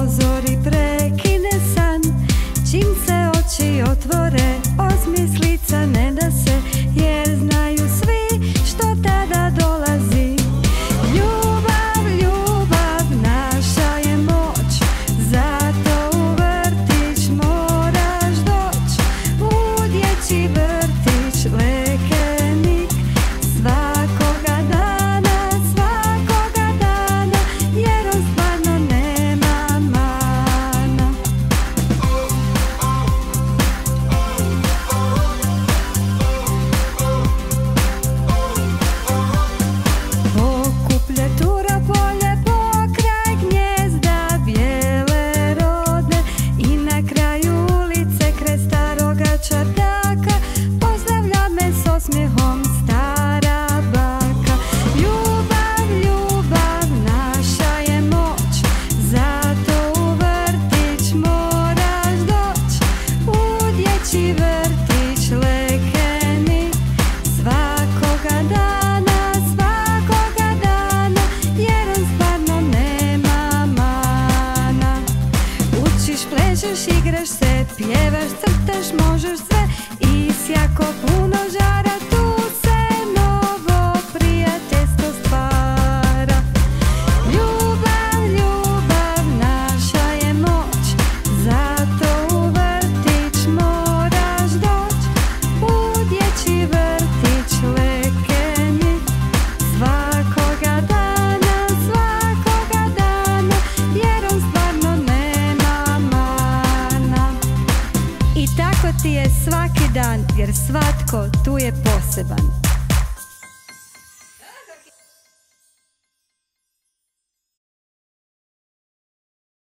zori prekine san, čim se oči otvore, osmislica ne da se, jer znaju svi što tada dolazi. Ljubav, ljubav naša je moć, zato u vrtić moraš doć. U dječji vrtić Lekenik svakoga dana, jer on stvarno nema mana. Pokuplje Turopolje pokraj gnjezda bijele rodne i na kraju ulice kraj staroga čardaka pozdravlja me s osmijehom stara baka. Ljubav, ljubav naša je moć, zato u vrtić moraš doć. U dječji vrtić Lekenik svakoga dana, jer on stvarno nema mana. Učiš, plešeš, igraš se, pjevaš, crtaš, možeš sve i s jako puno žara tu se novo prijateljstvo stvara. Ljubav, ljubav naša je moć, zato u vrtić moraš doć. U dječji vrtić Lekenik svakoga dana, jer on stvarno nema mana. I tako ti je svaki dan, jer svatko tu je poseban.